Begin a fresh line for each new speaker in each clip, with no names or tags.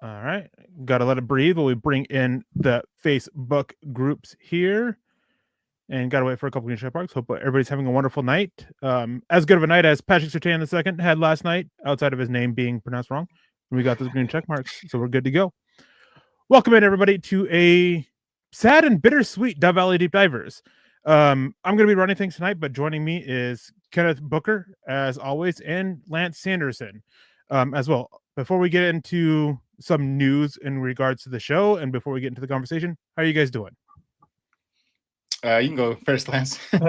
All right. Got to let it breathe while we bring in the Facebook groups here. And got to wait for a couple of check marks. Hope everybody's having a wonderful night. As good of a night as Patrick Surtain II had last night, outside of his name being pronounced wrong. We got those green check marks, so we're good to go. Welcome in, everybody, to a sad and bittersweet Dove Valley Deep Divers. I'm going to be running things tonight, but joining me is Kenneth Booker, as always, and Lance Sanderson as well. Before we get into some news in regards to the show and before we get into the conversation, how are you guys doing?
You can go first, Lance.
We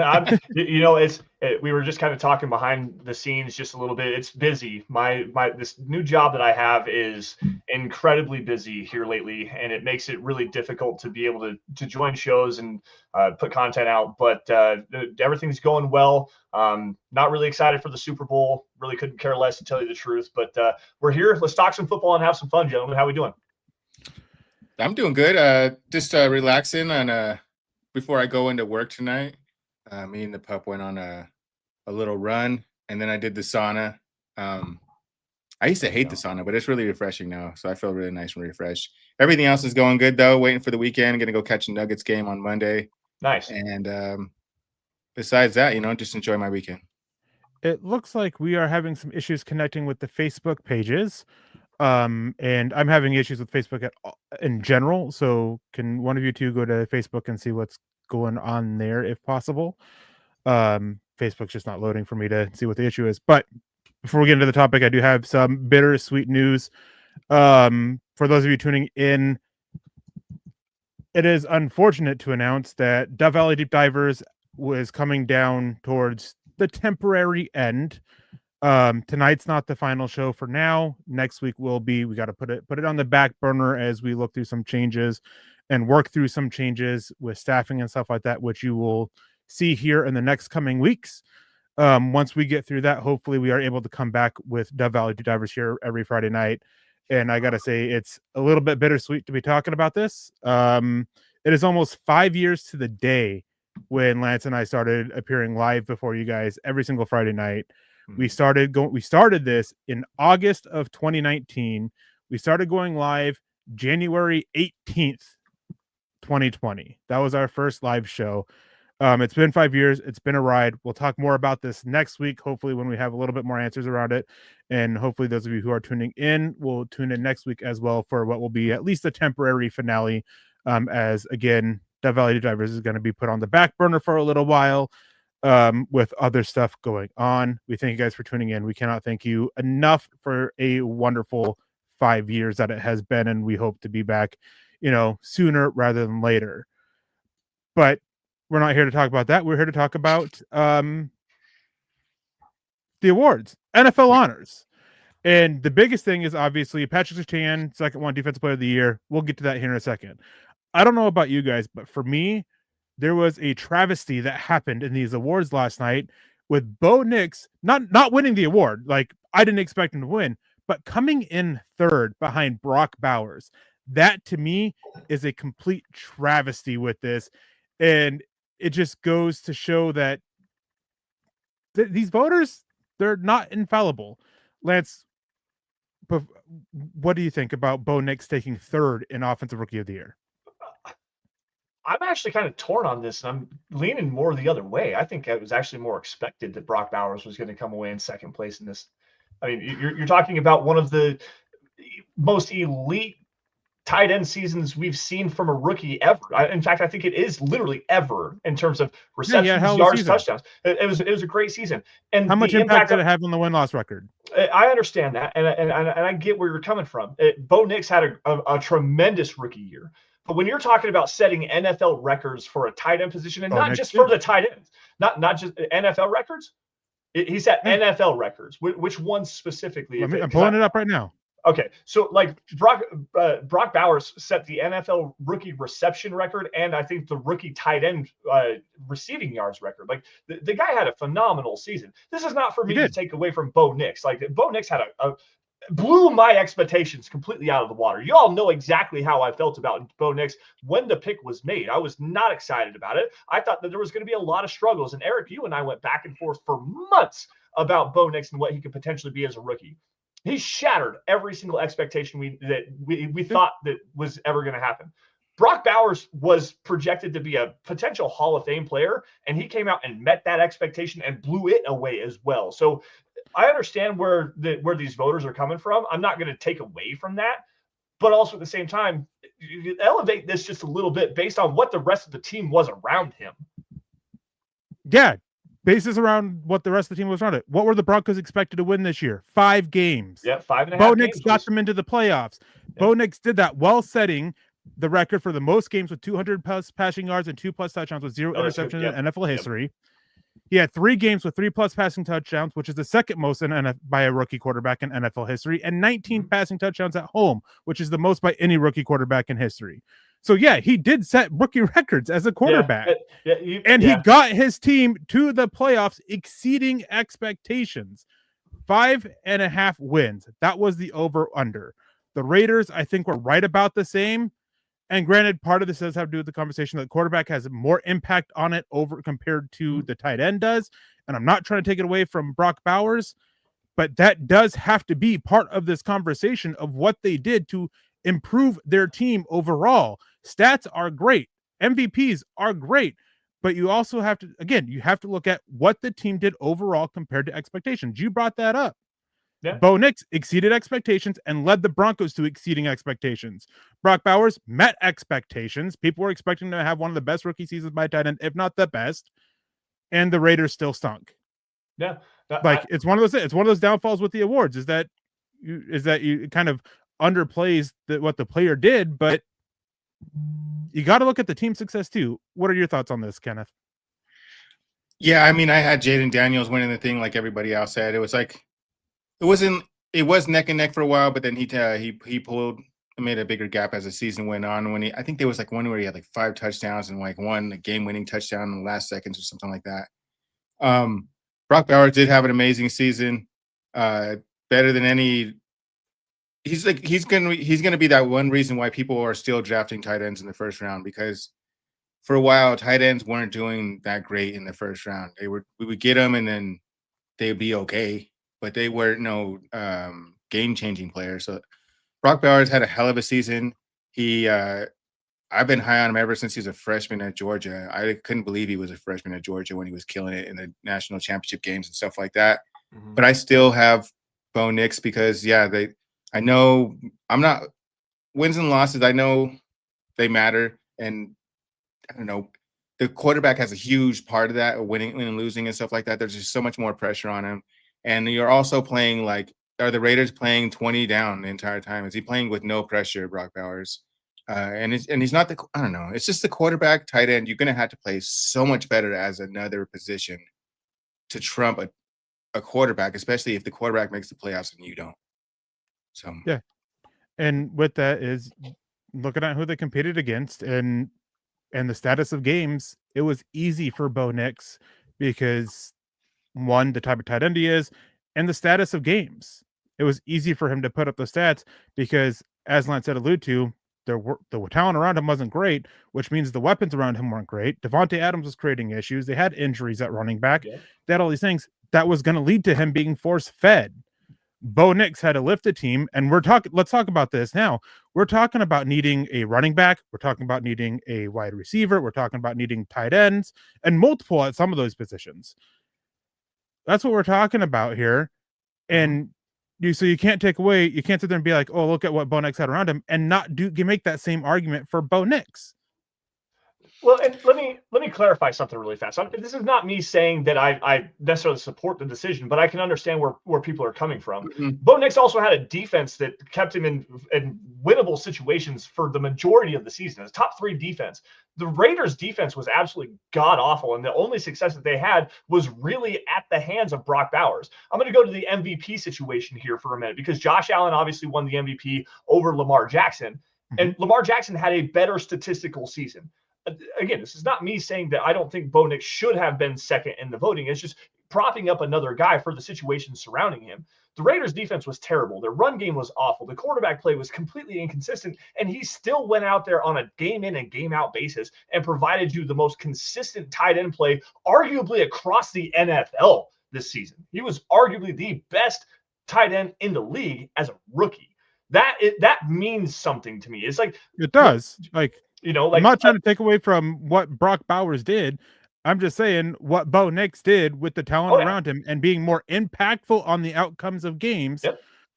were just kind of talking behind the scenes just a little bit. It's busy. This new job that I have is incredibly busy here lately, and it makes it really difficult to be able to join shows and put content out. But everything's going well. Not really excited for the Super Bowl. Really couldn't care less, to tell you the truth. But we're here. Let's talk some football and have some fun, gentlemen. How are we doing?
I'm doing good. Just relaxing and before I go into work tonight, me and the pup went on a little run, and then I did the sauna. I used to hate the sauna, but it's really refreshing now, so I feel really nice and refreshed. Everything else is going good, though. Waiting for the weekend. Going to go catch a Nuggets game on Monday.
Nice.
And besides that, just enjoy my weekend.
It looks like we are having some issues connecting with the Facebook pages. And I'm having issues with Facebook in general. So can one of you two go to Facebook and see what's going on there if possible? Facebook's just not loading for me to see what the issue is. But before we get into the topic, I do have some bittersweet news. For those of you tuning in, it is unfortunate to announce that Dove Valley Deep Divers was coming down towards the temporary end. Tonight's not the final show for now. Next week will be. We got to put it on the back burner as we look through some changes and work through some changes with staffing and stuff like that, which you will see here in the next coming weeks. Once we get through that, hopefully we are able to come back with Dove Valley Deep Divers here every Friday night. And I got to say, it's a little bit bittersweet to be talking about this. It is almost 5 years to the day when Lance and I started appearing live before you guys every single Friday night. We started this in August of 2019. We started going live January 18th, 2020. That was our first live show. It's been 5 years. It's been a ride. We'll talk more about this next week, hopefully when we have a little bit more answers around it. And hopefully those of you who are tuning in will tune in next week as well for what will be at least a temporary finale. As again, Dove Valley Divers is going to be put on the back burner for a little while. With other stuff going on. We thank you guys for tuning in. We cannot thank you enough for a wonderful 5 years that it has been, and we hope to be back, sooner rather than later. But we're not here to talk about that. We're here to talk about the awards, NFL honors. And the biggest thing is obviously Patrick Surtain, second one Defensive Player of the Year. We'll get to that here in a second. I don't know about you guys, but for me, there was a travesty that happened in these awards last night with Bo Nix not winning the award. Like, I didn't expect him to win, but coming in third behind Brock Bowers. That to me is a complete travesty with this. And it just goes to show that these voters, they're not infallible. Lance, what do you think about Bo Nix taking third in Offensive Rookie of the Year?
I'm actually kind of torn on this, and I'm leaning more the other way. I think it was actually more expected that Brock Bowers was going to come away in second place in this. I mean, you're talking about one of the most elite tight end seasons we've seen from a rookie ever. In fact, I think it is literally ever in terms of receptions, yards, touchdowns. It was a great season. And
how much impact did it have on the win-loss record?
I understand that, and I get where you're coming from. Bo Nix had a tremendous rookie year. But when you're talking about setting NFL records for a tight end position, and not just for the tight ends, not just NFL records, he set NFL records. Which ones specifically?
I'm pulling it up right now.
Okay, so like Brock Bowers set the NFL rookie reception record, and I think the rookie tight end receiving yards record. Like the guy had a phenomenal season. This is not for me to take away from Bo Nix. Like Bo Nix had blew my expectations completely out of the water. You all know exactly how I felt about Bo Nix when the pick was made. I was not excited about it. I thought that there was going to be a lot of struggles. And Eric, you and I went back and forth for months about Bo Nix and what he could potentially be as a rookie. He shattered every single expectation we thought that was ever going to happen. Brock Bowers was projected to be a potential Hall of Fame player, and he came out and met that expectation and blew it away as well. So I understand where these voters are coming from. I'm not going to take away from that, but also at the same time, you elevate this just a little bit based on what the rest of the team was around him.
Yeah, basis around what the rest of the team was around it. What were the Broncos expected to win this year? 5 games.
Yeah, 5.5
Bo
games.
Nix got them into the playoffs.
Yeah.
Bo Nix did that while setting the record for the most games with 200 plus passing yards and 2+ touchdowns with 0 interceptions in NFL history. He had 3 games with 3+ passing touchdowns, which is the second most by a rookie quarterback in NFL history, and 19 passing touchdowns at home, which is the most by any rookie quarterback in history. So yeah, he did set rookie records as a quarterback. He got his team to the playoffs exceeding expectations. 5.5 wins. That was the over-under. The Raiders, I think, were right about the same. And granted, part of this does have to do with the conversation that the quarterback has more impact on it over compared to the tight end does. And I'm not trying to take it away from Brock Bowers, but that does have to be part of this conversation of what they did to improve their team overall. Stats are great. MVPs are great. But you also have to, again, you have to look at what the team did overall compared to expectations. You brought that up. Yeah. Bo Nix exceeded expectations and led the Broncos to exceeding expectations. Brock Bowers met expectations. People were expecting to have one of the best rookie seasons by tight end, if not the best. And the Raiders still stunk.
Yeah,
it's one of those downfalls with the awards is that you kind of underplays what the player did, but you got to look at the team success too. What are your thoughts on this, Kenneth?
Yeah, I mean, I had Jaden Daniels winning the thing like everybody else said. It was like it was neck and neck for a while, but then he made a bigger gap as the season went on. I think there was like one where he had like 5 touchdowns and like one game-winning touchdown in the last seconds or something like that. Brock Bowers did have an amazing season, better than any. He's gonna be that one reason why people are still drafting tight ends in the first round, because for a while tight ends weren't doing that great in the first round. We would get them and then they'd be okay, but they were no game-changing players. So Brock Bowers had a hell of a season. I've been high on him ever since he was a freshman at Georgia. I couldn't believe he was a freshman at Georgia when he was killing it in the national championship games and stuff like that. Mm-hmm. But I still have Bo Nix because, I know I'm not wins and losses. I know they matter. And I don't know, the quarterback has a huge part of that, winning and losing and stuff like that. There's just so much more pressure on him. And you're also playing are the Raiders playing 20 down the entire time? Is he playing with no pressure, Brock Bowers? And he's not I don't know. It's just the quarterback, tight end. You're going to have to play so much better as another position to trump a quarterback, especially if the quarterback makes the playoffs and you don't. So
yeah. And with that is looking at who they competed against and the status of games, it was easy for Bo Nix because one, the type of tight end he is, and the status of games. It was easy for him to put up the stats because, as Lance said, allude to, the talent around him wasn't great, which means the weapons around him weren't great. Devontae Adams was creating issues. They had injuries at running back. Yeah. They had all these things that was going to lead to him being force-fed. Bo Nix had to lift a team, and let's talk about this now. We're talking about needing a running back. We're talking about needing a wide receiver. We're talking about needing tight ends and multiple at some of those positions. That's what we're talking about here. And so you can't sit there and be like, oh, look at what Bo Nix had around him and not make that same argument for Bo Nix.
Well, and let me clarify something really fast. This is not me saying that I necessarily support the decision, but I can understand where people are coming from. Mm-hmm. Bo Nix also had a defense that kept him in winnable situations for the majority of the season. His top 3 defense. The Raiders' defense was absolutely god-awful, and the only success that they had was really at the hands of Brock Bowers. I'm going to go to the MVP situation here for a minute because Josh Allen obviously won the MVP over Lamar Jackson, mm-hmm. and Lamar Jackson had a better statistical season. Again, this is not me saying that I don't think Bo Nix should have been second in the voting. It's just propping up another guy for the situation surrounding him. The Raiders' defense was terrible. Their run game was awful. The quarterback play was completely inconsistent, and he still went out there on a game-in and game-out basis and provided you the most consistent tight end play, arguably across the NFL this season. He was arguably the best tight end in the league as a rookie. That means something to me. It's like
it does. Like,
like
I'm not trying to take away from what Brock Bowers did. I'm just saying what Bo Nix did with the talent around him and being more impactful on the outcomes of games.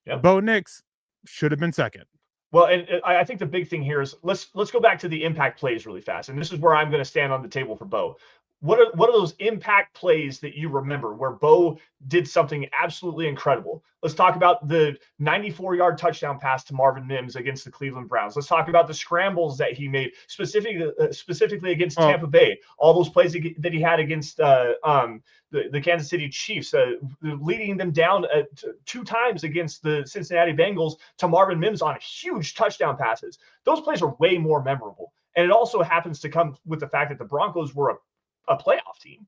Yep.
Bo Nix should have been second.
Well, and I think the big thing here is let's go back to the impact plays really fast. And this is where I'm going to stand on the table for Bo. What are those impact plays that you remember where Bo did something absolutely incredible? Let's talk about the 94-yard touchdown pass to Marvin Mims against the Cleveland Browns. Let's talk about the scrambles that he made specifically against Tampa Bay. All those plays that he had against the Kansas City Chiefs, leading them down 2 times against the Cincinnati Bengals to Marvin Mims on huge touchdown passes. Those plays are way more memorable. And it also happens to come with the fact that the Broncos were a playoff team.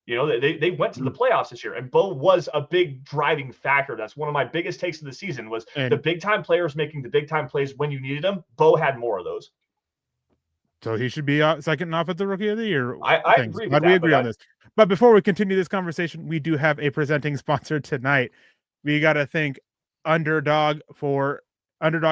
They went to the playoffs this year, and Bo was a big driving factor. That's one of my biggest takes of the season was the big-time players making the big-time plays when you needed them. Bo had more of those.
So he should be second offensive rookie of the year.
I agree with that.
We agree on this. But before we continue this conversation, we do have a presenting sponsor tonight. We got to thank Underdog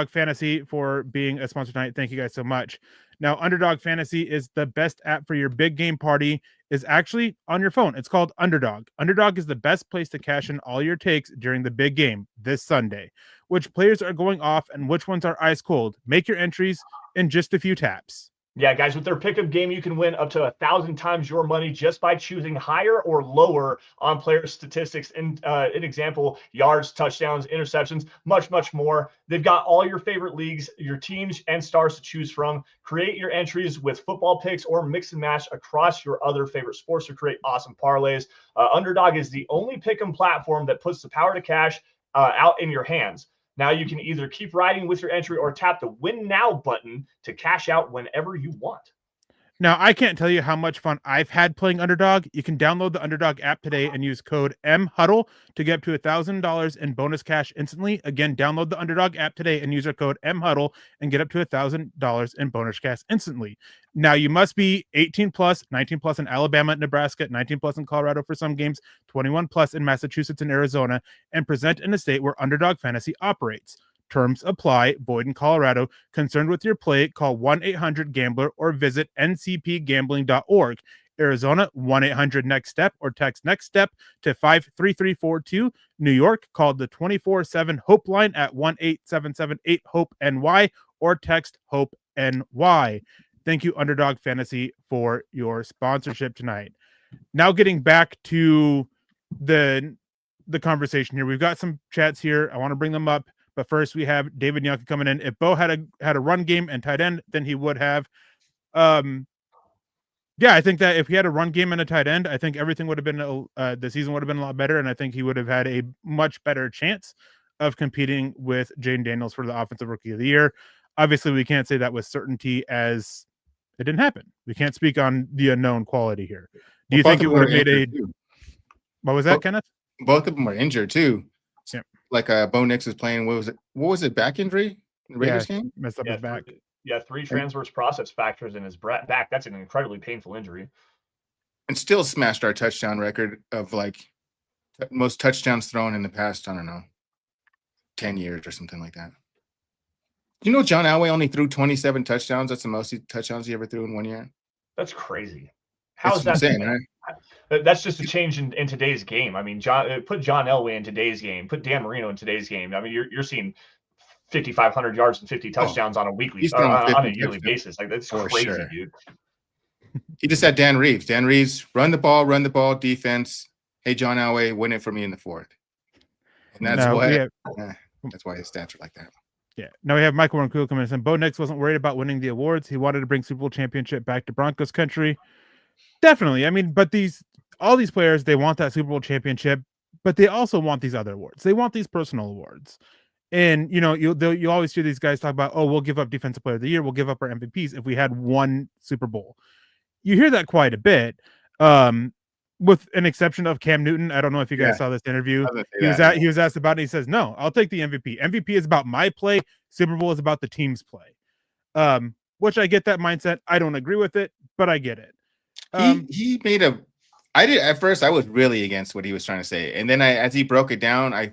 Fantasy for being a sponsor tonight. Thank you guys so much. Now, Underdog Fantasy is the best app for your big game party. Is actually on your phone. It's called Underdog. Underdog is the best place to cash in all your takes during the big game this Sunday. Which players are going off and which ones are ice cold. Make your entries in just a few taps.
Yeah, guys, with their pickup game, you can win up to 1,000 times your money just by choosing higher or lower on player statistics. And an example, yards, touchdowns, interceptions, much, much more. They've got all your favorite leagues, your teams, and stars to choose from. Create your entries with football picks or mix and match across your other favorite sports to create awesome parlays. Underdog is the only pick'em platform that puts the power to cash out in your hands. Now you can either keep riding with your entry or tap the Win Now button to cash out whenever you want.
Now, I can't tell you how much fun I've had playing Underdog. You can download the Underdog app today and use code MHuddle to get up to $1,000 in bonus cash instantly. Again, download the Underdog app today and use our code MHuddle and get up to $1,000 in bonus cash instantly. Now, you must be 18 plus, 19 plus in Alabama, Nebraska, 19 plus in Colorado for some games, 21 plus in Massachusetts and Arizona, and present in a state where Underdog Fantasy operates. Terms apply. Void in Colorado. Concerned with your play, call 1-800-GAMBLER or visit ncpgambling.org. Arizona, 1-800-NEXT-STEP or text NEXT STEP to 53342. New York, call the 24/7 Hope line at 1-877-8-HOPE-NY or text HOPE-NY. Thank you, Underdog Fantasy, for your sponsorship tonight. Now getting back to the conversation here. We've got some chats here. I want to bring them up. But first, we have David Young coming in. If Bo had a run game and tight end, then he would have. Yeah, I think that if he had a run game and a tight end, I think everything would have been the season would have been a lot better, and I think he would have had a much better chance of competing with Jaden Daniels for the Offensive Rookie of the Year. Obviously, we can't say that with certainty as it didn't happen. We can't speak on the unknown quality here. Do you think it would have made a? What was that, Kenneth?
Both of them were injured too.
Yeah.
Like Bo Nix is playing. What was it? Back injury in the Raiders game?
Messed up his back.
3 transverse process fractures in his back. That's an incredibly painful injury.
And still smashed our touchdown record of like most touchdowns thrown in the past, I don't know, 10 years or something like that. You know, John Elway only threw 27 touchdowns. That's the most touchdowns he ever threw in 1 year.
That's crazy. How is that insane, right? That's just a change in today's game. I mean, put John Elway in today's game. Put Dan Marino in today's game. I mean, you're seeing 5,500 yards and 50 touchdowns on a weekly, on a yearly basis. Like that's crazy, dude.
He just had Dan Reeves. Dan Reeves, run the ball, defense. Hey, John Elway, win it for me in the fourth. And that's that's why his stats are like that.
Yeah. Now we have Michael Roncool coming in and saying Bo Nix wasn't worried about winning the awards. He wanted to bring Super Bowl championship back to Broncos country. Definitely. I mean, but all these players, they want that Super Bowl championship, but they also want these other awards. They want these personal awards. And, you know, you always hear these guys talk about, oh, we'll give up Defensive Player of the Year. We'll give up our MVPs if we had one Super Bowl. You hear that quite a bit, with an exception of Cam Newton. I don't know if you guys saw this interview. He was asked about it. He says, no, I'll take the MVP. MVP is about my play. Super Bowl is about the team's play. Which I get that mindset. I don't agree with it, but I get it.
He made I did at first. I was really against what he was trying to say, and then as he broke it down, I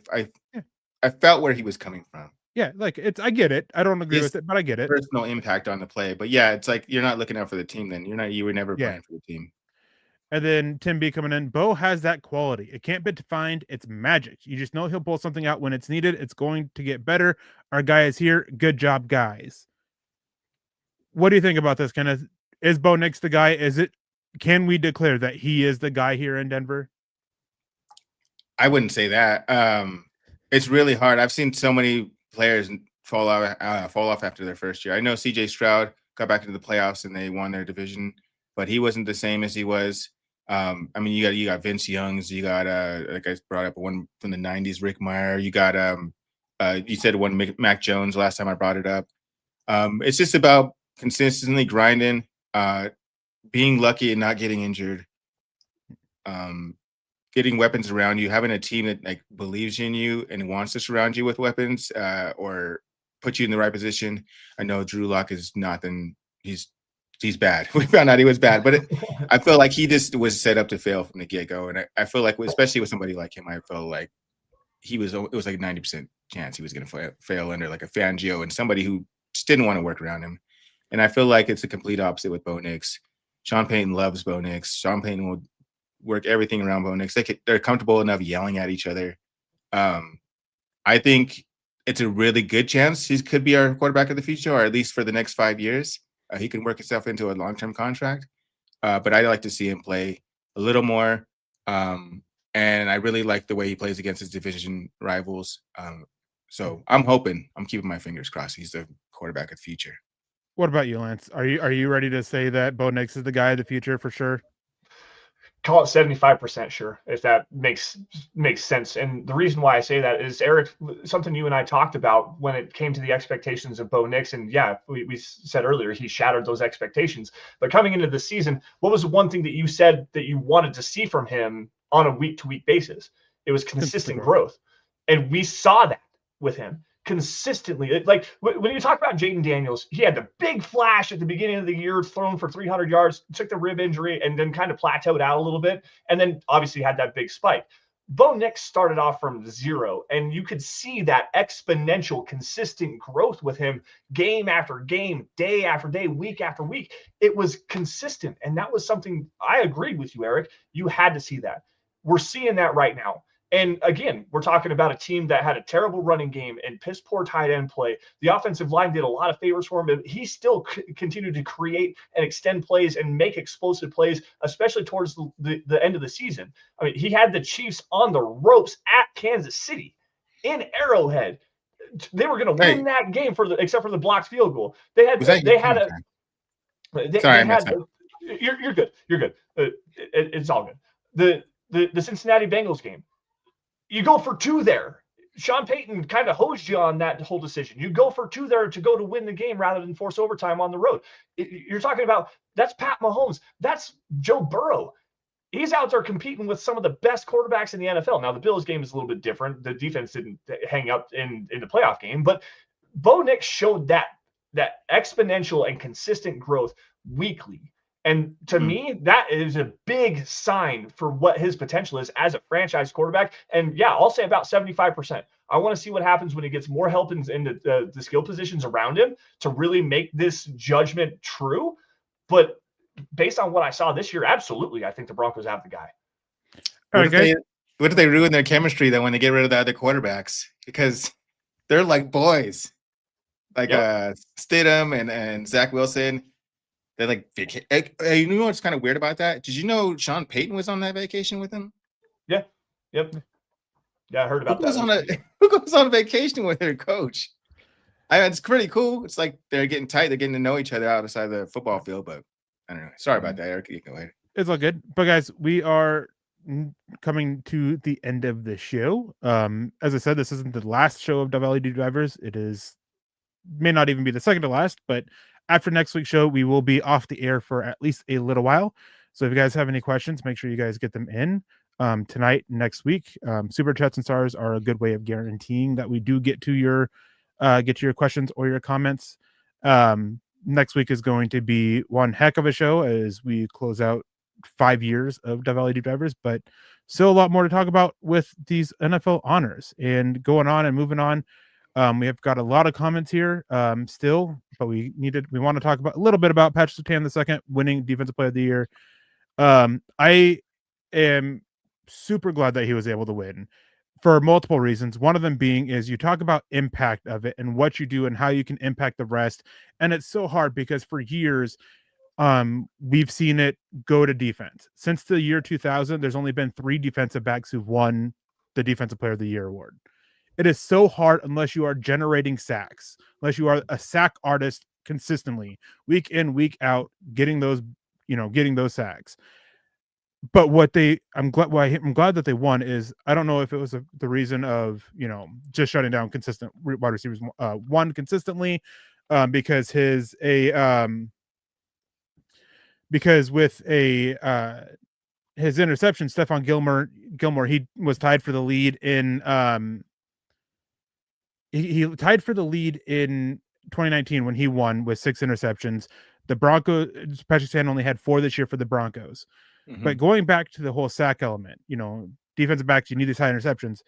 I felt where he was coming from.
Yeah, like I get it. I don't agree
His
with it, but I get it.
personal impact on the play. But yeah, it's like you're not looking out for the team then. You were never
Yeah.
playing for the team.
And then Tim B coming in. Bo has that quality. It can't be defined. It's magic. You just know he'll pull something out when it's needed. It's going to get better. Our guy is here. Good job, guys. What do you think about this, Kenneth? Is Bo Nix the guy? Can we declare that he is the guy here in Denver?
I wouldn't say that. It's really hard. I've seen so many players fall off after their first year. I know CJ Stroud got back into the playoffs and they won their division, but he wasn't the same as he was. I mean, you got Vince Youngs, you got like I brought up one from the '90s, Rick Meyer. You got you said one Mac Jones last time I brought it up. It's just about consistently grinding, being lucky and not getting injured, getting weapons around you, having a team that like believes in you and wants to surround you with weapons, or put you in the right position. I know Drew Lock is nothing. He's bad. We found out he was bad, but I feel like he just was set up to fail from the get-go. And I feel like, especially with somebody like him, I felt like it was like a 90% chance he was going to fail under like a Fangio and somebody who just didn't want to work around him. And I feel like it's a complete opposite with Bo Nix. Sean Payton loves Bo Nix. Sean Payton will work everything around Bo Nix. They're comfortable enough yelling at each other. I think it's a really good chance he could be our quarterback of the future, or at least for the next 5 years. He can work himself into a long-term contract. But I'd like to see him play a little more. And I really like the way he plays against his division rivals. So I'm keeping my fingers crossed. He's the quarterback of the future.
What about you, Lance? Are you ready to say that Bo Nix is the guy of the future for sure?
Call it 75% sure, if that makes sense. And the reason why I say that is, Eric, something you and I talked about when it came to the expectations of Bo Nix. And yeah, we said earlier, he shattered those expectations. But coming into the season, what was the one thing that you said that you wanted to see from him on a week-to-week basis? It was consistent growth. And we saw that with him consistently. Like when you talk about Jaden Daniels, he had the big flash at the beginning of the year, thrown for 300 yards, took the rib injury, and then kind of plateaued out a little bit. And then obviously had that big spike. Bo Nix started off from zero, and you could see that exponential, consistent growth with him game after game, day after day, week after week. It was consistent, and that was something I agreed with you, Eric. You had to see that. We're seeing that right now. And again, we're talking about a team that had a terrible running game and piss poor tight end play. The offensive line did a lot of favors for him, but he still continued to create and extend plays and make explosive plays, especially towards the end of the season. I mean, he had the Chiefs on the ropes at Kansas City in Arrowhead. They were going to win that game except for the blocked field goal. You're good. You're good. It's all good. The Cincinnati Bengals game. You go for two there. Sean Payton kind of hosed you on that whole decision. You go for two there to go to win the game rather than force overtime on the road. You're talking about, that's Pat Mahomes. That's Joe Burrow. He's out there competing with some of the best quarterbacks in the NFL. Now, the Bills game is a little bit different. The defense didn't hang up in the playoff game, but Bo Nix showed that exponential and consistent growth weekly. And to me, that is a big sign for what his potential is as a franchise quarterback. And yeah, I'll say about 75%. I want to see what happens when he gets more help in the skill positions around him to really make this judgment true. But based on what I saw this year, absolutely, I think the Broncos have the guy.
What if they ruin their chemistry then when they get rid of the other quarterbacks? Because they're like boys. Like Stidham and Zach Wilson. They're like, you know what's kind of weird about that? Did you know Sean Payton was on that vacation with him?
Yeah. Yep. Yeah, I heard about
that. Who goes on vacation with their coach? It's pretty cool. It's like they're getting tight. They're getting to know each other outside the football field. But I don't know. Sorry about that, Eric. You can go ahead.
It's all good. But guys, we are coming to the end of the show. As I said, this isn't the last show of WLED Drivers. It may not even be the second to last, but after next week's show, we will be off the air for at least a little while. So if you guys have any questions, make sure you guys get them in tonight, next week. Super chats and stars are a good way of guaranteeing that we do get to your questions or your comments. Next week is going to be one heck of a show as we close out 5 years of WLED Drivers, but still a lot more to talk about with these NFL honors and going on and moving on. We have got a lot of comments here still, but we want to talk about a little bit about Patrick Surtain II winning Defensive Player of the Year. I am super glad that he was able to win for multiple reasons. One of them being is you talk about impact of it and what you do and how you can impact the rest. And it's so hard because for years, we've seen it go to defense. Since the year 2000, there's only been 3 defensive backs who've won the Defensive Player of the Year award. It is so hard unless you are generating sacks, unless you are a sack artist consistently, week in, week out, getting those sacks. But I'm glad that they won is, I don't know if it was the reason of, just shutting down consistent wide receivers, one consistently, because with his interception, Stephon Gilmore, he was tied for the lead in, he tied for the lead in 2019 when he won with 6 interceptions. The Broncos, Patrick Surtain only had 4 this year for the Broncos. But going back to the whole sack element, defensive backs, you need these high interceptions.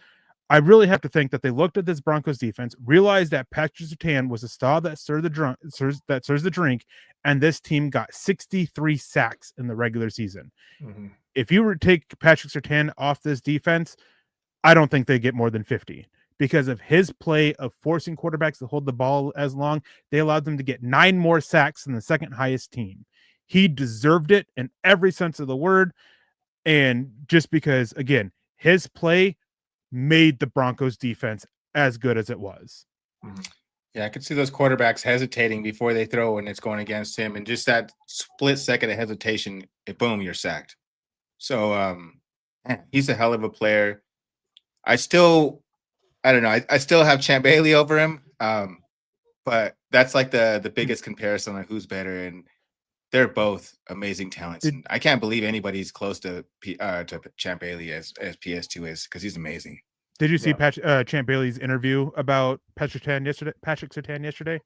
I really have to think that they looked at this Broncos defense, realized that Patrick Surtain was a star that serves the drink, and this team got 63 sacks in the regular season. If you were to take Patrick Surtain off this defense, I don't think they get more than 50. Because of his play of forcing quarterbacks to hold the ball as long, they allowed them to get 9 more sacks than the second highest team. He deserved it in every sense of the word. And just because, again, his play made the Broncos defense as good as it was.
Yeah, I could see those quarterbacks hesitating before they throw when it's going against him. And just that split second of hesitation, boom, you're sacked. So he's a hell of a player. I don't know. I still have Champ Bailey over him. But that's like the biggest comparison on who's better. And they're both amazing talents. And I can't believe anybody's close to Champ Bailey as PS2 is, because he's amazing.
Did you see Champ Bailey's interview about Patrick Surtain yesterday?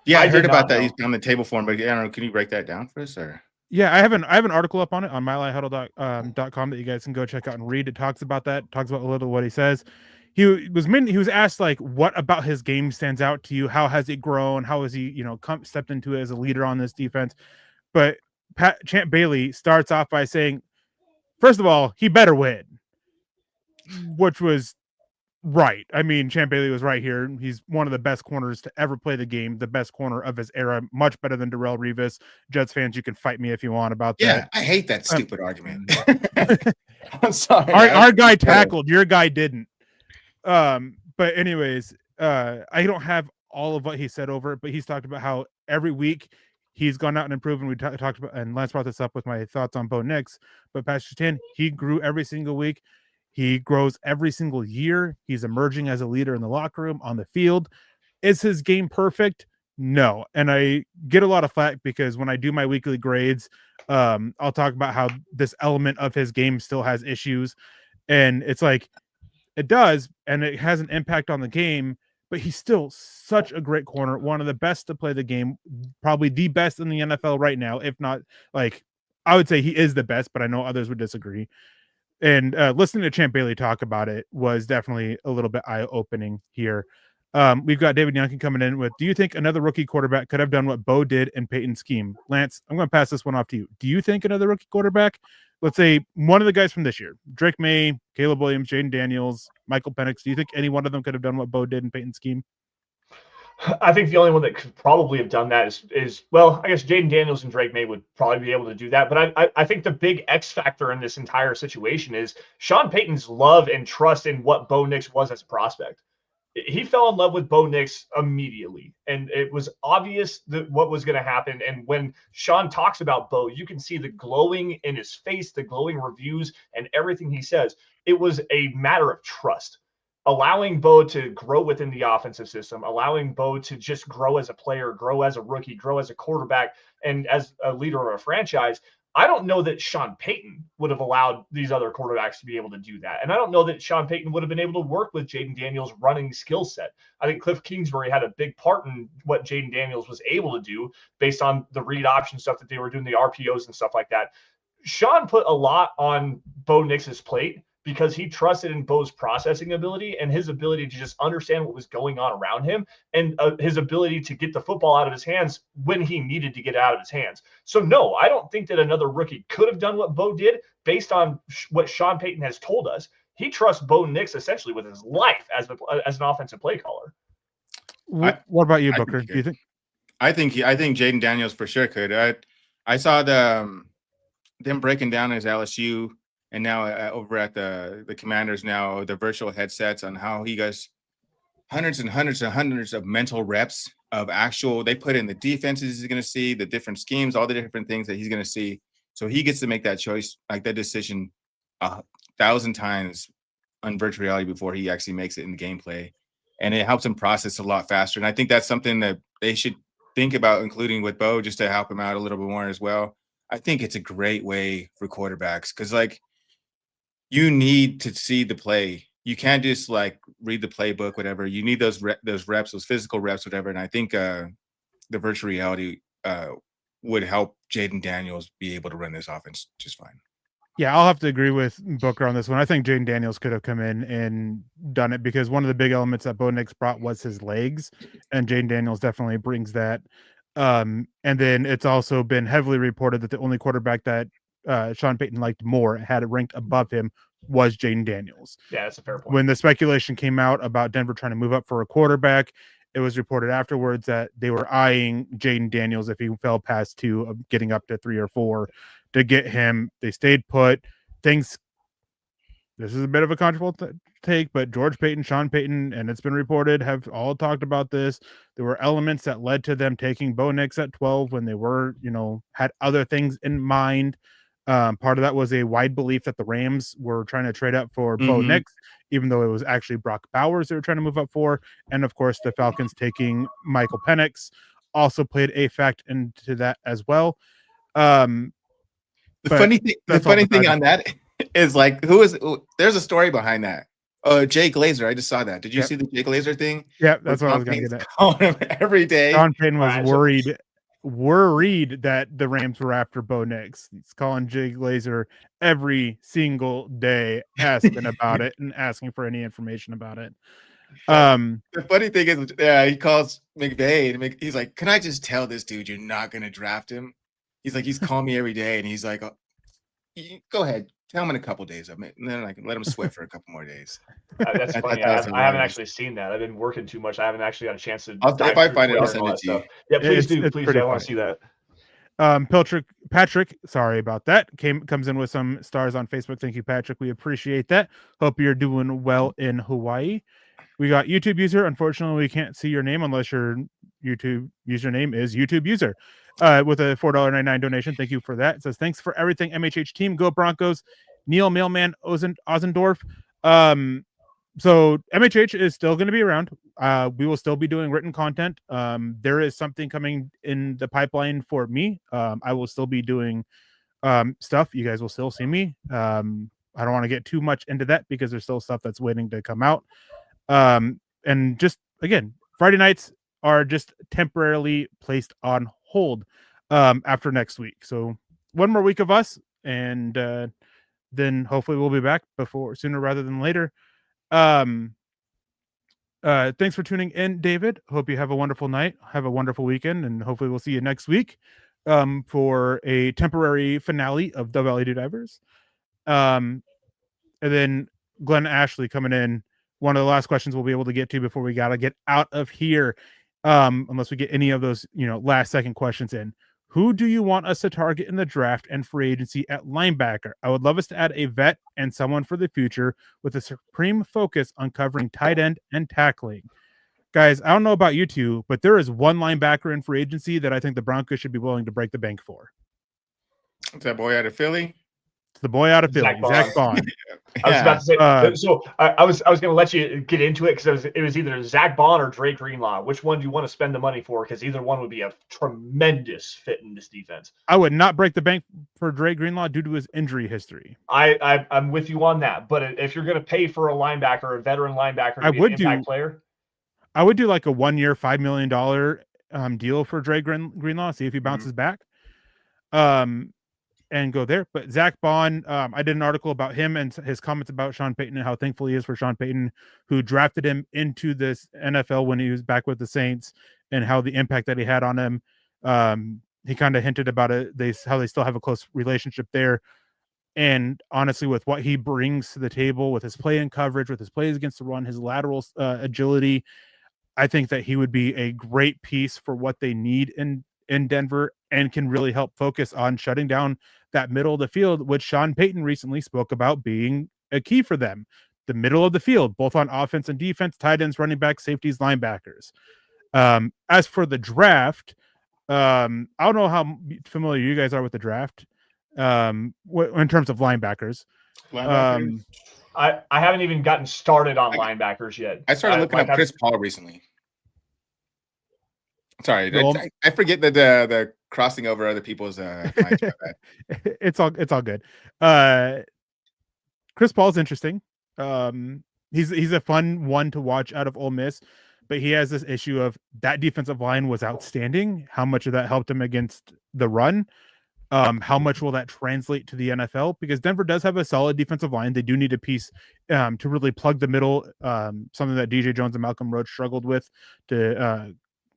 Yeah, I heard about that. He's on the table for him, but I don't know. Can you break that down for us? Or
yeah, I have an article up on it on mylihuddle.com that you guys can go check out and read. It talks about that. Talks about a little what he says. He was asked, like, what about his game stands out to you? How has it grown? How has he stepped into it as a leader on this defense? But Champ Bailey starts off by saying, first of all, he better win, which was right. I mean, Champ Bailey was right here. He's one of the best corners to ever play the game, the best corner of his era, much better than Darrelle Revis. Jets fans, you can fight me if you want about that.
Yeah, I hate that stupid argument. I'm sorry.
Our guy tackled, your guy didn't. But anyways, I don't have all of what he said over it, but he's talked about how every week he's gone out and improved, and we talked about, and Lance brought this up with my thoughts on Bo Nix, but Patrick Surtain, he grew every single week. He grows every single year. He's emerging as a leader in the locker room, on the field. Is his game perfect? No. And I get a lot of flack because when I do my weekly grades, I'll talk about how this element of his game still has issues. And it's like, it does, and it has an impact on the game, but he's still such a great corner, one of the best to play the game, probably the best in the NFL right now, if not, like, I would say he is the best, but I know others would disagree. And listening to Champ Bailey talk about it was definitely a little bit eye-opening here. We've got David Youngkin coming in with, do you think another rookie quarterback could have done what Bo did in Peyton's scheme? Lance, I'm going to pass this one off to you. Do you think another rookie quarterback, let's say one of the guys from this year, Drake May, Caleb Williams, Jaden Daniels, Michael Penix, do you think any one of them could have done what Bo did in Peyton's scheme?
I think the only one that could probably have done that is well, I guess Jaden Daniels and Drake May would probably be able to do that. But I think the big X factor in this entire situation is Sean Payton's love and trust in what Bo Nix was as a prospect. He fell in love with Bo Nix immediately, and it was obvious that what was going to happen. And when Sean talks about Bo, you can see the glowing in his face, the glowing reviews, and everything he says. It was a matter of trust. Allowing Bo to grow within the offensive system, allowing Bo to just grow as a player, grow as a rookie, grow as a quarterback, and as a leader of a franchise. I don't know that Sean Payton would have allowed these other quarterbacks to be able to do that. And I don't know that Sean Payton would have been able to work with Jaden Daniels' running skill set. I think Cliff Kingsbury had a big part in what Jaden Daniels was able to do based on the read option stuff that they were doing, the RPOs and stuff like that. Sean put a lot on Bo Nix's plate because he trusted in Bo's processing ability and his ability to just understand what was going on around him and his ability to get the football out of his hands when he needed to get it out of his hands. So no, I don't think that another rookie could have done what Bo did based on what Sean Payton has told us. He trusts Bo Nix essentially with his life as an offensive play caller.
What about you, Booker? Do you think?
I think Jaden Daniels for sure could. I saw them breaking down his LSU and now over at the Commanders now the virtual headsets on how he does hundreds and hundreds and hundreds of mental reps of actual. They put in the defenses he's going to see, the different schemes, all the different things that he's going to see. So he gets to make that choice, like that decision 1,000 times on virtual reality before he actually makes it in the gameplay. And it helps him process a lot faster. And I think that's something that they should think about including with Bo just to help him out a little bit more as well. I think it's a great way for quarterbacks because, like, you need to see the play. You can't just, like, read the playbook, whatever. You need those reps, those physical reps, whatever. And I think the virtual reality would help Jaden Daniels be able to run this offense just fine.
Yeah, I'll have to agree with Booker on this one. I think Jaden Daniels could have come in and done it because one of the big elements that Bo Nix brought was his legs, and Jaden Daniels definitely brings that. And then it's also been heavily reported that the only quarterback that Sean Payton liked more, had it ranked above him, was Jaden Daniels.
Yeah, that's a fair point.
When the speculation came out about Denver trying to move up for a quarterback, it was reported afterwards that they were eyeing Jaden Daniels if he fell past 2 of getting up to 3 or 4 to get him. They stayed put. This is a bit of a controversial take, but George Payton, Sean Payton, and it's been reported, have all talked about this. There were elements that led to them taking Bo Nix at 12 when they were, had other things in mind. Part of that was a wide belief that the Rams were trying to trade up for Bo Nix, even though it was actually Brock Bowers they were trying to move up for. And of course, the Falcons taking Michael Penix also played a fact into that as well.
The funny thing on that is, like, there's a story behind that. Jay Glazer, I just saw that. Did you see the Jay Glazer thing?
Yeah, that's what I was going to get at.
Calling him every day.
Sean Payton was worried that the Rams were after Bo Nix. He's calling Jay Glazer every single day, asking about it and asking for any information about it.
The funny thing is, he calls McVay and he's like, "Can I just tell this dude you're not going to draft him?" He's like, he's calling me every day, and he's like, "Oh, go ahead, tell him in a couple days of it, and then I can let him sweat for a couple more days."
That's funny. I haven't actually seen that. I've been working too much. I haven't actually got a chance to.
If I find it, I'll send it to you.
Yeah, please do. Please do. I want to see that.
Patrick, sorry about that. Comes in with some stars on Facebook. Thank you, Patrick. We appreciate that. Hope you're doing well in Hawaii. We got YouTube user. Unfortunately, we can't see your name unless your YouTube username is YouTube user. With a $4.99 donation. Thank you for that. It says, thanks for everything, MHH team. Go Broncos. Neil Mailman Ozendorf. So MHH is still going to be around. We will still be doing written content. There is something coming in the pipeline for me. I will still be doing stuff. You guys will still see me. I don't want to get too much into that because there's still stuff that's waiting to come out. And just, again, Friday nights are just temporarily placed on hold after next week. So one more week of us, and then hopefully we'll be back sooner rather than later. Thanks for tuning in, David. Hope you have a wonderful night. Have a wonderful weekend, and hopefully we'll see you next week for a temporary finale of the Valley Divers. And then Glenn Ashley coming in. One of the last questions we'll be able to get to before we got to get out of here. Unless we get any of those, last second questions in. Who do you want us to target in the draft and free agency at linebacker? I would love us to add a vet and someone for the future with a supreme focus on covering tight end and tackling. Guys, I don't know about you two, but there is one linebacker in free agency that I think the Broncos should be willing to break the bank for.
It's that boy out of Philly.
It's the boy out of Philly, Zach Bond.
I was about to say, so I was going to let you get into it because it was either Zach Bond or Dre Greenlaw. Which one do you want to spend the money for? Because either one would be a tremendous fit in this defense.
I would not break the bank for Dre Greenlaw due to his injury history.
I'm with you on that. But if you're going to pay for a linebacker, a veteran linebacker, to be an impact player,
I would do like a 1-year, $5 million deal for Dre Greenlaw. See if he bounces back. and go there. But Zach Bond, I did an article about him and his comments about Sean Payton and how thankful he is for Sean Payton, who drafted him into this NFL when he was back with the Saints, and how the impact that he had on him. He kind of hinted about it. How they still have a close relationship there. And honestly, with what he brings to the table, with his play in coverage, with his plays against the run, his lateral agility, I think that he would be a great piece for what they need in Denver, and can really help focus on shutting down that middle of the field, which Sean Payton recently spoke about being a key for them. The middle of the field, both on offense and defense, tight ends, running backs, safeties, linebackers. As for the draft, I don't know how familiar you guys are with the draft in terms of linebackers.
I haven't even gotten started on linebackers yet.
I started looking up Chris Paul recently. Sorry, I forget that the crossing over other people's
it's all good. Chris Paul's interesting. He's a fun one to watch out of Ole Miss, but he has this issue of that defensive line was outstanding. How much of that helped him against the run? How much will that translate to the NFL? Because Denver does have a solid defensive line. They do need a piece to really plug the middle, something that DJ Jones and Malcolm Roach struggled with to,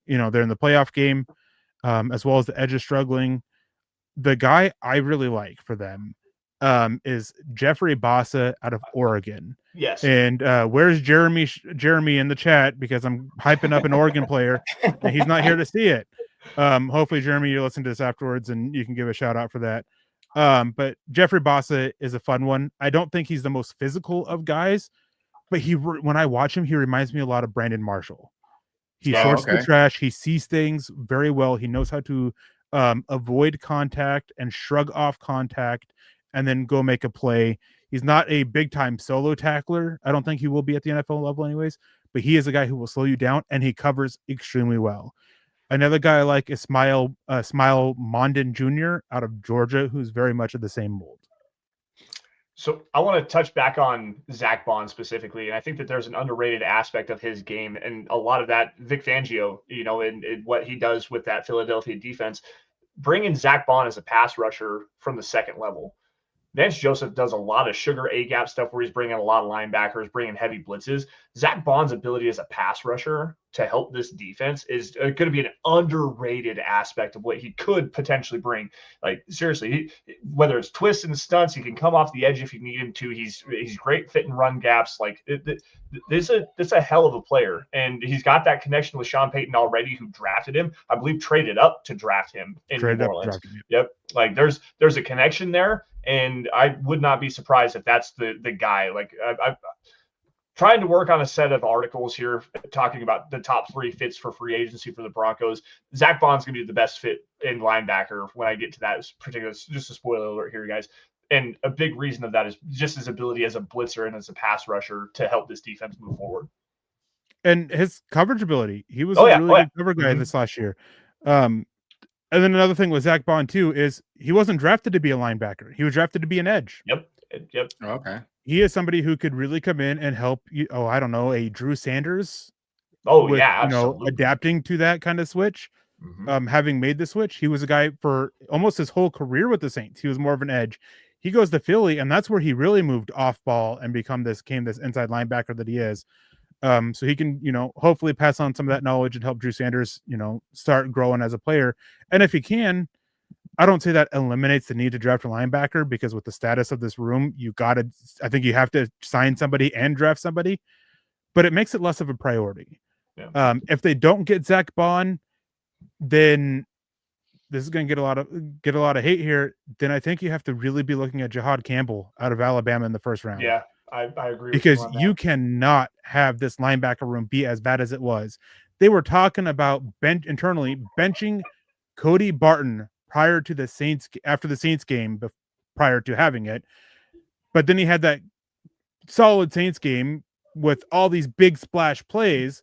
they're in the playoff game, as well as the edges struggling. The guy I really like for them is Jeffrey Bassa out of Oregon.
Yes.
And where's Jeremy in the chat? Because I'm hyping up an Oregon player and he's not here to see it. Hopefully, Jeremy, you listen to this afterwards and you can give a shout out for that. But Jeffrey Bassa is a fun one. I don't think he's the most physical of guys, but when I watch him, he reminds me a lot of Brandon Marshall. He sorts the trash. He sees things very well. He knows how to avoid contact and shrug off contact and then go make a play. He's not a big time solo tackler. I don't think he will be at the NFL level anyways, but he is a guy who will slow you down and he covers extremely well. Another guy I like is Smile Mondin Jr. out of Georgia, who's very much of the same mold.
So I want to touch back on Zach Bond specifically, and I think that there's an underrated aspect of his game, and a lot of that Vic Fangio, and what he does with that Philadelphia defense, bringing Zach Bond as a pass rusher from the second level. Vance Joseph does a lot of sugar A-gap stuff where he's bringing a lot of linebackers, bringing heavy blitzes. Zach Bond's ability as a pass rusher to help this defense is going to be an underrated aspect of what he could potentially bring. Like, seriously, whether it's twists and stunts, he can come off the edge if you need him to. He's great fit and run gaps. Like, this is a hell of a player. And he's got that connection with Sean Payton already, who drafted him. I believe traded up to draft him in New Orleans. Yep. Like, there's a connection there. And I would not be surprised if that's the guy. Like, I'm trying to work on a set of articles here talking about the top 3 fits for free agency for the Broncos. Zach Bond's going to be the best fit in linebacker when I get to that particular. Just a spoiler alert here, guys. And a big reason of that is just his ability as a blitzer and as a pass rusher to help this defense move forward.
And his coverage ability. He was a really good cover guy this last year. And then another thing with Zach Bond too is he wasn't drafted to be a linebacker. He was drafted to be an edge.
Yep.
Okay.
He is somebody who could really come in and help you. Oh, I don't know, a Drew Sanders.
Absolutely.
Adapting to that kind of switch. Having made the switch, he was a guy for almost his whole career with the Saints. He was more of an edge. He goes to Philly, and that's where he really moved off ball and became this inside linebacker that he is. So he can, hopefully pass on some of that knowledge and help Drew Sanders, start growing as a player. And if he can, I don't say that eliminates the need to draft a linebacker, because with the status of this room, I think you have to sign somebody and draft somebody, but it makes it less of a priority.
Yeah.
If they don't get Zach Bond, then this is going to get a lot of hate here. Then I think you have to really be looking at Jahad Campbell out of Alabama in the first round.
Yeah. I agree.
Because you cannot have this linebacker room be as bad as it was. They were talking about internally benching Cody Barton prior to after the Saints game, prior to having it. But then he had that solid Saints game with all these big splash plays.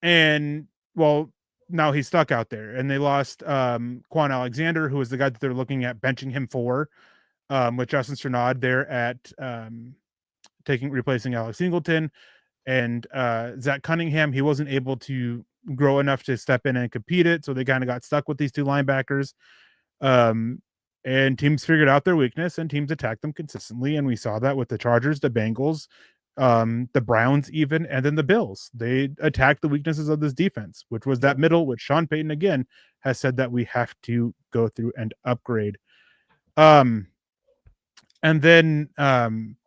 And now he's stuck out there. And they lost Quan Alexander, who was the guy that they're looking at benching him for, with Justin Strnad there at replacing Alex Singleton. And Zach Cunningham, he wasn't able to grow enough to step in and compete it, so they kind of got stuck with these 2 linebackers. and teams figured out their weakness and teams attacked them consistently. And we saw that with the Chargers, the Bengals, the Browns even, and then the Bills. They attacked the weaknesses of this defense, which was that middle, which Sean Payton again has said that we have to go through and upgrade. And then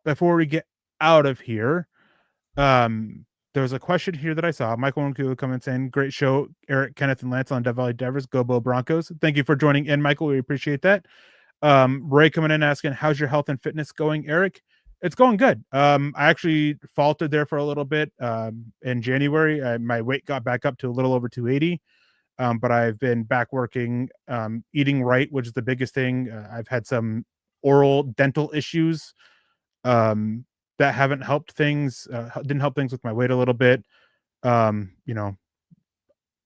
before we get out of here, there was a question here that I saw. Michael Nkuku comment saying, "Great show, Eric, Kenneth, and Lance on Dev Valley Devers. Go Bo Broncos." Thank you for joining in, Michael. We appreciate that. Ray coming in asking, "How's your health and fitness going, Eric?" It's going good. I actually faltered there for a little bit in January. My weight got back up to a little over 280, but I've been back working, eating right, which is the biggest thing. I've had some oral dental issues that haven't helped things, didn't help things with my weight a little bit.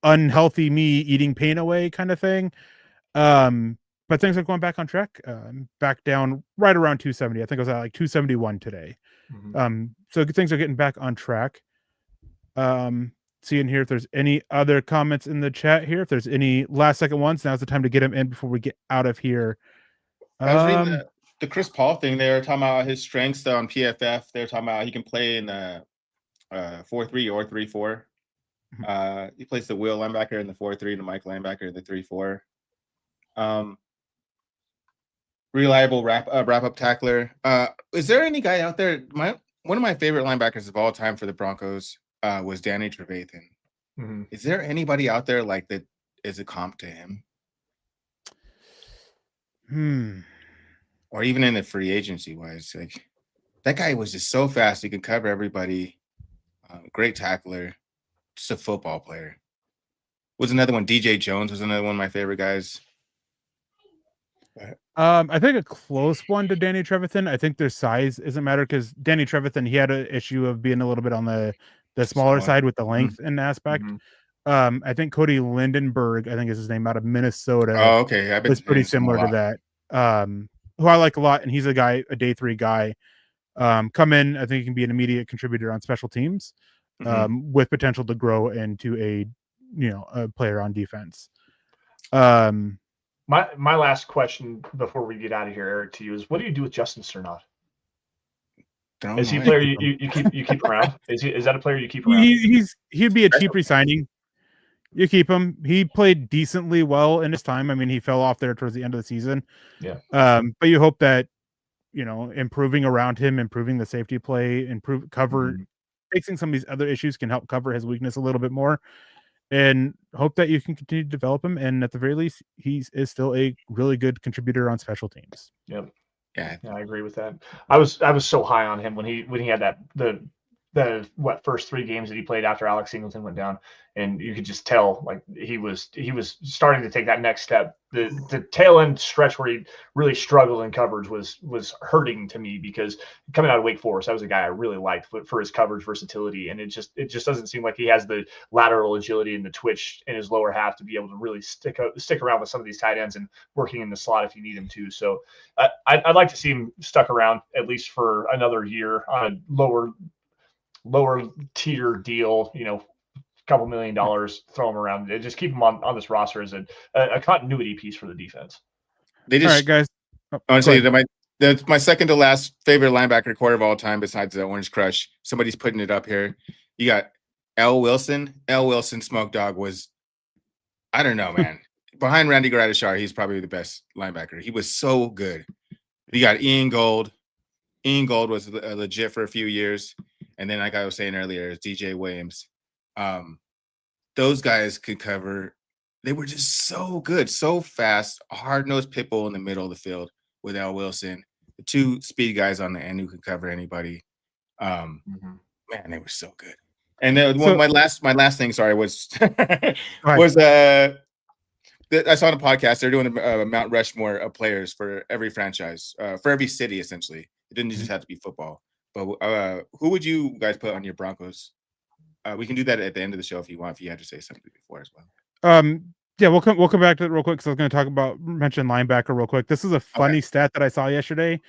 Unhealthy me eating pain away kind of thing. But things are going back on track. Back down right around 270. I think I was at like 271 today. So things are getting back on track. Seeing here if there's any other comments in the chat here. If there's any last second ones, now's the time to get them in before we get out of here.
I was reading the Chris Paul thing. They were talking about his strengths on PFF. They were talking about he can play in the 4-3 or 3-4. He plays the wheel linebacker in the 4-3, the Mike linebacker in the 3-4. Reliable wrap-up tackler. Is there any guy out there? One of my favorite linebackers of all time for the Broncos was Danny Trevathan. Is there anybody out there like that is a comp to him? Or even in the free agency wise, like that guy was just so fast. He could cover everybody. Great tackler. Just a football player. Was another one. DJ Jones was another one of my favorite guys.
I think a close one to Danny Trevathan. I think their size isn't matter because Danny Trevathan, he had an issue of being a little bit on the smaller side with the length and aspect. I think Cody Lindenberg, I think is his name, out of Minnesota.
Oh, okay.
Was pretty similar to that. Who I like a lot, and he's a day 3 guy. Come in, I think he can be an immediate contributor on special teams, with potential to grow into a player on defense.
My last question before we get out of here, Eric, to you is: what do you do with Justin Sternad? Is he a player you keep around? Is that a player you keep around?
He'd be a cheap re-signing. You keep him. He played decently well in his time. I mean, he fell off there towards the end of the season.
Yeah.
But you hope that improving around him, improving the safety play, fixing some of these other issues can help cover his weakness a little bit more. And hope that you can continue to develop him. And at the very least, he is still a really good contributor on special teams.
Yep.
Yeah,
I agree with that. I was so high on him when he had the first 3 games that he played after Alex Singleton went down, and you could just tell like he was starting to take that next step. The tail end stretch where he really struggled in coverage was hurting to me, because coming out of Wake Forest, that was a guy I really liked for his coverage versatility, and it just doesn't seem like he has the lateral agility and the twitch in his lower half to be able to really stick around with some of these tight ends and working in the slot if you need him to. So I'd like to see him stuck around at least for another year on a lower tier deal, couple $1 million, throw him around, just keep him on this roster as a continuity piece for the defense.
All right, guys.
Honestly, my second to last favorite linebacker core of all time, besides the Orange Crush. Somebody's putting it up here. You got L. Wilson. L. Wilson, Smoke Dog, was, I don't know, man. Behind Randy Gradishar, he's probably the best linebacker. He was so good. You got Ian Gold. Ian Gold was legit for a few years. And then, like I was saying earlier, DJ Williams. Those guys could cover. They were just so good, so fast. A hard-nosed pit bull in the middle of the field with L. Wilson. The 2 speed guys on the end who could cover anybody. Man, they were so good. And then my last thing, sorry, was was I saw on a podcast they're doing a Mount Rushmore of players for every franchise, for every city essentially. It didn't just have to be football. But who would you guys put on your Broncos? We can do that at the end of the show if you want. If you had to say something before as well.
Yeah, we'll come back to it real quick because I was going to mention linebacker real quick. This is a funny stat that I saw yesterday,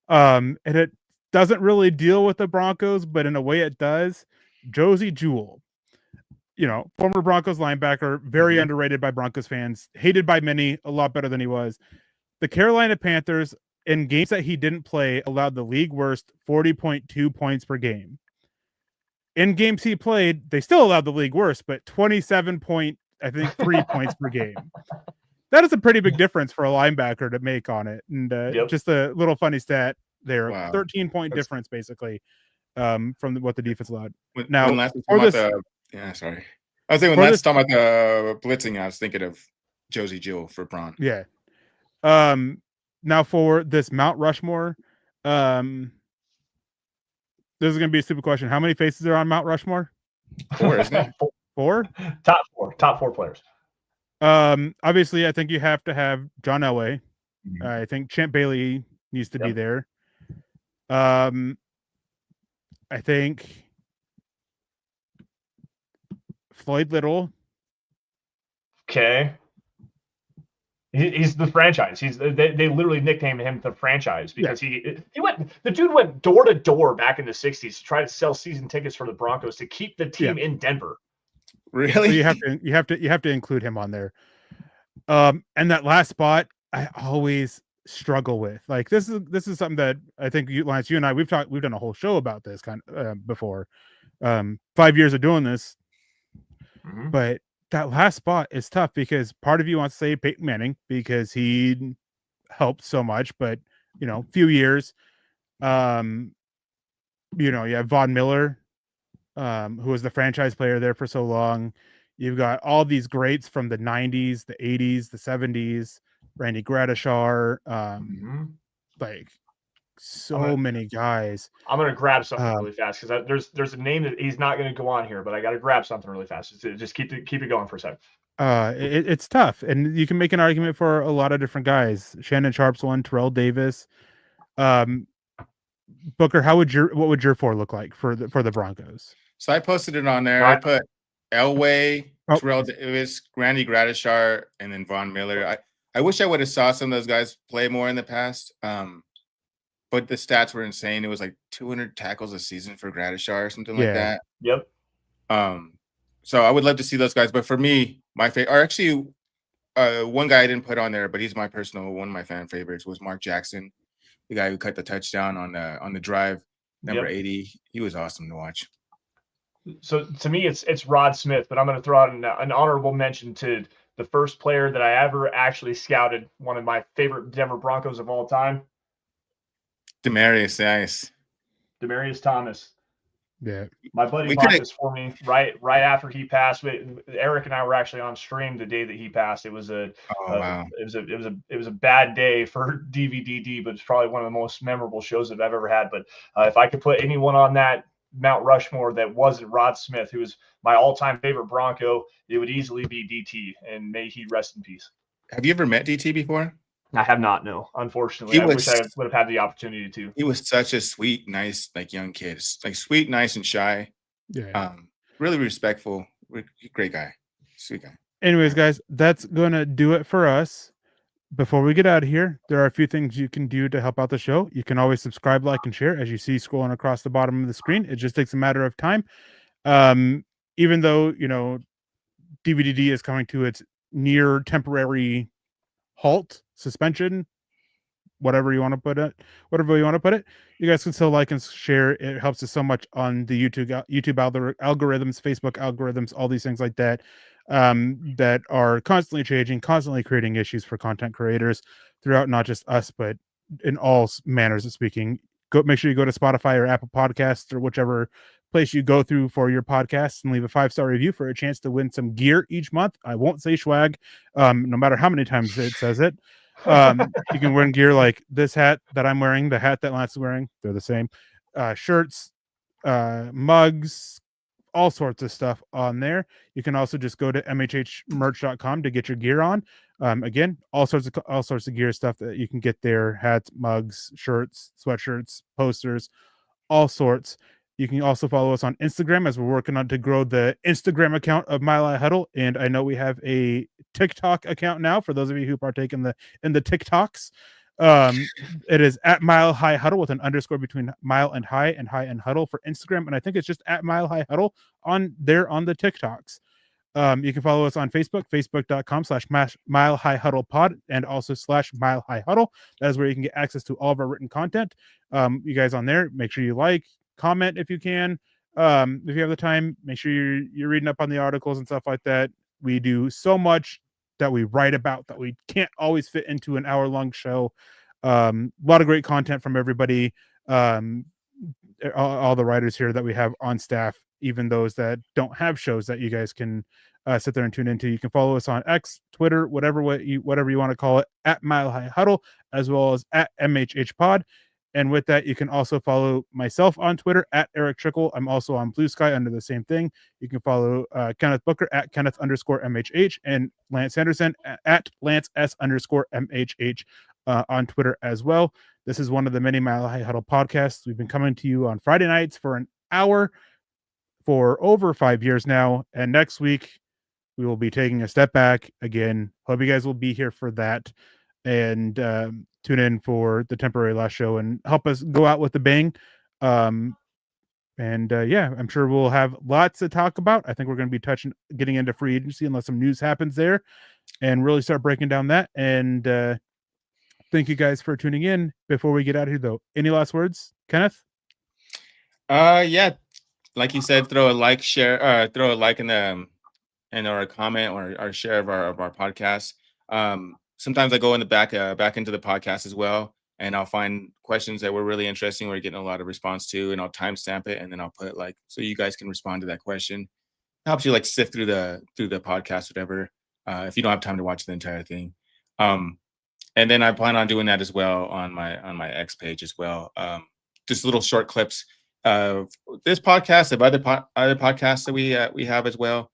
and it doesn't really deal with the Broncos, but in a way it does. Josie Jewell, former Broncos linebacker, very underrated by Broncos fans, hated by many, a lot better than he was. the Carolina Panthers in games that he didn't play allowed the league worst 40.2 points per game. In games he played, they still allowed the league worst, but 3 points per game. That is a pretty big difference for a linebacker to make on it. And just a little funny stat there.
Wow.
13-point difference, basically, from what the defense allowed.
Sorry.
I was
saying when last time about the blitzing, I was thinking of Josie Jill for Braun.
Yeah. Now for this Mount Rushmore, this is going to be a stupid question. How many faces are on Mount Rushmore?
4, isn't it?
4?
Top four players.
Obviously, I think you have to have John Elway.
Mm-hmm.
I think Champ Bailey needs to be there. I think Floyd Little.
Okay. He's the franchise. They literally nicknamed him the franchise because the dude went door to door back in the 60s to try to sell season tickets for the Broncos to keep the team in Denver.
Really?
So you have to include him on there. And that last spot I always struggle with. Like this is something that I think Lance, you and I we've done a whole show about this kind of before. 5 years of doing this.
Mm-hmm.
But that last spot is tough because part of you wants to say Peyton Manning because he helped so much, but few years. You have Von Miller, who was the franchise player there for so long. You've got all these greats from the 90s, the 80s, the 70s, Randy Gradishar, like so many guys.
I'm going to grab something really fast because there's a name that he's not going to go on here, but I got to grab something really fast. Just keep it going for a second.
It's tough, and you can make an argument for a lot of different guys. Shannon Sharp's one, Terrell Davis. Booker, what would your 4 look like for the Broncos?
So I posted it on there. I put Elway, Terrell Davis, Randy Gradishar, and then Von Miller. I wish I would have saw some of those guys play more in the past. But the stats were insane. It was like 200 tackles a season for Gradishar or something like that.
Yep.
So I would love to see those guys. But for me, my favorite, or actually, one guy I didn't put on there, but he's one of my fan favorites, was Mark Jackson, the guy who cut the touchdown on the drive, number 80. He was awesome to watch.
So to me, it's Rod Smith, but I'm going to throw out an honorable mention to the first player that I ever actually scouted, one of my favorite Denver Broncos of all time.
Demaryius
Thomas.
Yeah,
my buddy bought this for me right after he passed. Eric and I were actually on stream the day that he passed. It was it was a bad day for DVDD, but it's probably one of the most memorable shows that I've ever had. But if I could put anyone on that Mount Rushmore that wasn't Rod Smith, who was my all-time favorite Bronco, it would easily be DT, and may he rest in peace.
Have you ever met DT before?
I have not, no. Unfortunately, I wish I would have had the opportunity to.
He was such a sweet, nice, young kid. Like sweet, nice, and shy.
Yeah.
Really respectful. Great guy. Sweet guy.
Anyways, guys, that's gonna do it for us. Before we get out of here, there are a few things you can do to help out the show. You can always subscribe, like, and share, as you see scrolling across the bottom of the screen. It just takes a matter of time. Even though DVDD is coming to its near temporary halt, suspension, whatever you want to put it, you guys can still like and share. It helps us so much on the YouTube algorithms, Facebook algorithms, all these things like that, that are constantly changing, constantly creating issues for content creators throughout, not just us, but in all manners of speaking. Make sure you go to Spotify or Apple Podcasts or whichever place you go through for your podcasts and leave a 5-star review for a chance to win some gear each month. I won't say swag, no matter how many times it says it. You can win gear like this hat that I'm wearing, the hat that Lance is wearing. They're the same. Shirts, mugs, all sorts of stuff on there. You can also just go to mhhmerch.com to get your gear on. Again, all sorts of gear stuff that you can get there: hats, mugs, shirts, sweatshirts, posters, all sorts. You can also follow us on Instagram, as we're working on to grow the Instagram account of Mile High Huddle, and I know we have a TikTok account now. For those of you who partake in the TikToks, it is at Mile High Huddle with an underscore between mile and high and huddle for Instagram, and I think it's just at Mile High Huddle on the TikToks. You can follow us on Facebook, facebook.com/Mile High Huddle Pod, and also /Mile High Huddle. That is where you can get access to all of our written content. You guys on there, make sure you like, comment if you can. If you have the time, make sure you're reading up on the articles and stuff like that. We do so much that we write about that we can't always fit into an hour-long show. A lot of great content from everybody. All the writers here that we have on staff, even those that don't have shows that you guys can sit there and tune into. You can follow us on X, Twitter, whatever you want to call it, at Mile High Huddle, as well as at MHH Pod. And with that, you can also follow myself on Twitter at Erick Trickel. I'm also on Blue Sky under the same thing. You can follow Kenneth Booker at Kenneth_MHH and Lance Sanderson at Lance_S_MHH on Twitter as well. This is one of the many Mile High Huddle podcasts. We've been coming to you on Friday nights for an hour for over 5 years now. And next week, we will be taking a step back again. Hope you guys will be here for that. And tune in for the temporary last show and help us go out with a bang. Yeah, I'm sure we'll have lots to talk about. I think we're going to be getting into free agency unless some news happens there, and really start breaking down that. And thank you guys for tuning in. Before we get out of here, though, any last words, Kenneth?
Yeah, like you said, throw a like, share, throw a like in or a comment or share of our podcast. Sometimes I go in the back into the podcast as well, and I'll find questions that were really interesting. We're getting a lot of response to, and I'll timestamp it, and then I'll put it so you guys can respond to that question. It helps you sift through the podcast, whatever. If you don't have time to watch the entire thing, and then I plan on doing that as well on my X page as well. Just little short clips of this podcast, of other podcasts that we have as well,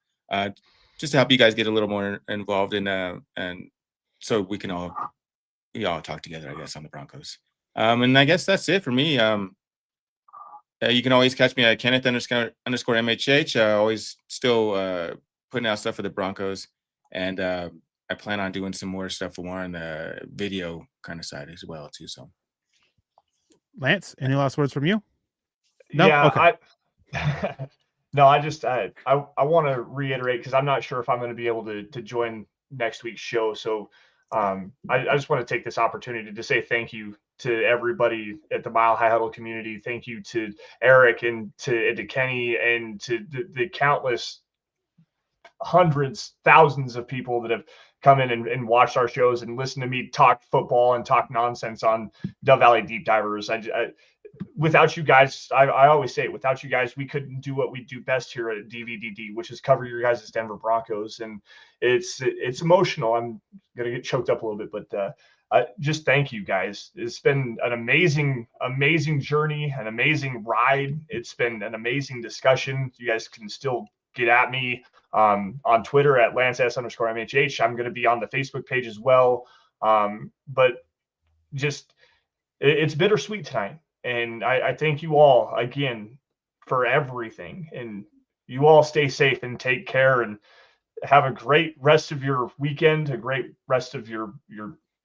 just to help you guys get a little more involved in and so we can all talk together, I guess, on the Broncos. And I guess that's it for me. You can always catch me at Kenneth_MHH. Always still putting out stuff for the Broncos, and I plan on doing some more stuff more on the video kind of side as well too. So,
Lance, any last words from you? No?
Yeah,
okay.
No, I just I want to reiterate, because I'm not sure if I'm going to be able to join next week's show. So I just want to take this opportunity to say thank you to everybody at the Mile High Huddle community. Thank you to Eric and to Kenny and to the countless hundreds, thousands of people that have come in and watched our shows and listened to me talk football and talk nonsense on Dove Valley Deep Divers. Without you guys, I always say it, without you guys, we couldn't do what we do best here at DVDD, which is cover your guys' Denver Broncos. And it's emotional. I'm going to get choked up a little bit, but just thank you guys. It's been an amazing, amazing journey, an amazing ride. It's been an amazing discussion. You guys can still get at me on Twitter at LanceS_MHH. I'm going to be on the Facebook page as well. But just, it's bittersweet tonight. And I thank you all again for everything. And you all stay safe and take care and have a great rest of your weekend, a great rest of your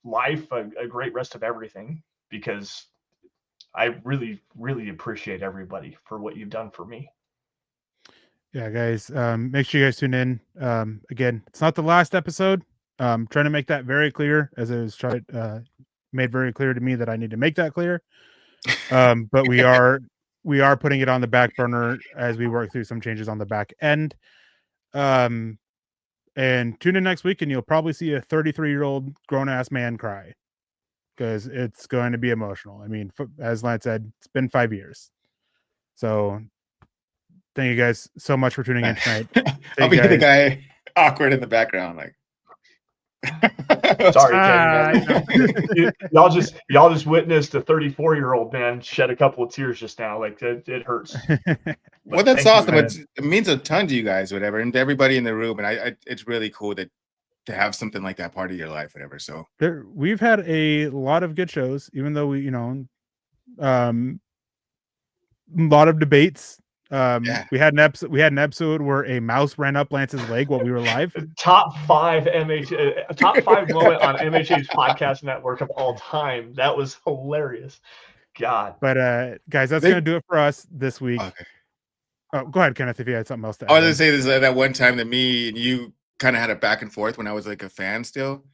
life, a great rest of everything, because I really, really appreciate everybody for what you've done for me.
Yeah, guys, make sure you guys tune in. Again, it's not the last episode. Trying to make that very clear, as it was made very clear to me that I need to make that clear. But we are putting it on the back burner as we work through some changes on the back end. And tune in next week, and you'll probably see a 33-year-old grown-ass man cry, because it's going to be emotional. I mean, as Lance said, it's been 5 years. So thank you guys so much for tuning in tonight.
I'll be the guy awkward in the background,
Sorry, Kenny, y'all just witnessed a 34-year-old man shed a couple of tears just now. It hurts.
Well, that's awesome. It means a ton to you guys, whatever, and to everybody in the room. And it's really cool to have something like that part of your life, whatever. So
we've had a lot of good shows, even though we, a lot of debates. We had an episode where a mouse ran up Lance's leg while we were live.
Top 5 moment on MHA's podcast network of all time. That was hilarious. God.
But guys, that's gonna do it for us this week.
Okay.
Oh, go ahead, Kenneth, if you had something else to
I was
add.
gonna say this that one time that me and you kind of had a back and forth when I was like a fan still,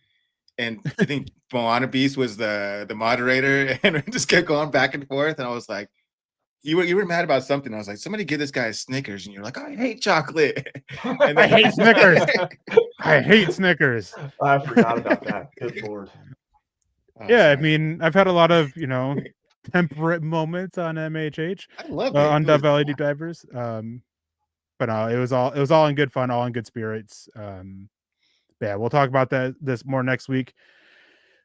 and I think Moana Beast was the moderator, and we just kept going back and forth, and I was like, you were mad about something. I was like, somebody give this guy a Snickers, and you're like, I hate chocolate. And
I hate Snickers. I hate Snickers.
I forgot about that. Good Lord.
Oh,
Yeah, I
sorry.
mean, I've had a lot of, temperate moments on MHH,
I love it.
on
It was-
Dove Valley Deep Divers. But no, it was all in good fun, all in good spirits. But yeah, we'll talk about this more next week.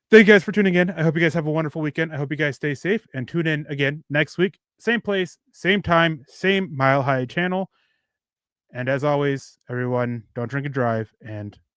Thank you guys for tuning in. I hope you guys have a wonderful weekend. I hope you guys stay safe and tune in again next week. Same place, same time, same Mile High channel. And as always, everyone, don't drink and drive, and